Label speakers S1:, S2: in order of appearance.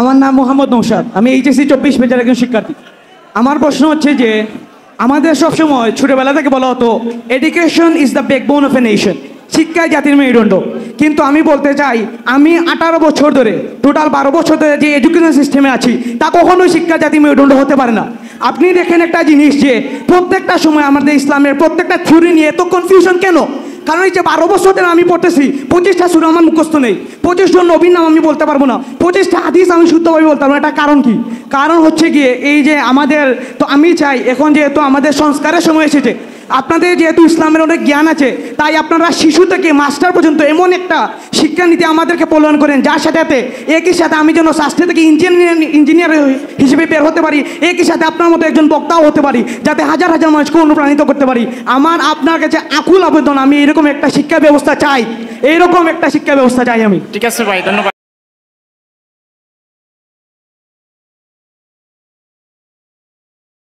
S1: আমার নাম মোহাম্মদ নৌশাদ, আমি এইচএসসি 24 পেজের একজন শিক্ষার্থী। আমার প্রশ্ন হচ্ছে যে আমাদের সবসময় ছোটোবেলা থেকে বলা হতো education is the backbone of a nation, শিক্ষায় জাতির মেরুদণ্ড। কিন্তু আমি বলতে চাই, আমি 18 বছর ধরে, টোটাল 12 বছর ধরে যে এডুকেশন সিস্টেমে আছি, তা কখনোই শিক্ষা জাতির মেরুদণ্ড হতে পারে না। আপনি দেখেন একটা জিনিস যে প্রত্যেকটা সময় আমাদের ইসলামের প্রত্যেকটা থিওরি নিয়ে এত কনফিউশন কেন? কারণ এই যে 12 বছর ধরে আমি পড়তেছি, 25টা সূরা আমার মুখস্থ নেই, 25 জন নবীর নাম আমি বলতে পারবো না, 25টা হাদিস আমি শুদ্ধভাবে বলতে পারবো না। এটা কারণ কি? কারণ হচ্ছে গিয়ে এই যে আমাদের, তো আমি চাই এখন যেহেতু আমাদের সংস্কারের সময় এসেছে, আপনাদের যেহেতু ইসলামের অনেক জ্ঞান আছে, তাই আপনারা শিশু থেকে মাস্টার পর্যন্ত এমন একটা শিক্ষানীতি আমাদেরকে প্রণয়ন করেন, যার সাথে একই সাথে আমি যেন শাস্ত্র থেকে ইঞ্জিনিয়ার হিসেবে বের হতে পারি, একই সাথে আপনার মতো একজন বক্তাও হতে পারি, যাতে হাজার হাজার মানুষকে অনুপ্রাণিত করতে পারি। আমার আপনার কাছে আকুল আবেদন, আমি এরকম একটা শিক্ষা ব্যবস্থা চাই, এইরকম একটা শিক্ষা ব্যবস্থা চাই আমি।
S2: ঠিক আছে ভাই, ধন্যবাদ।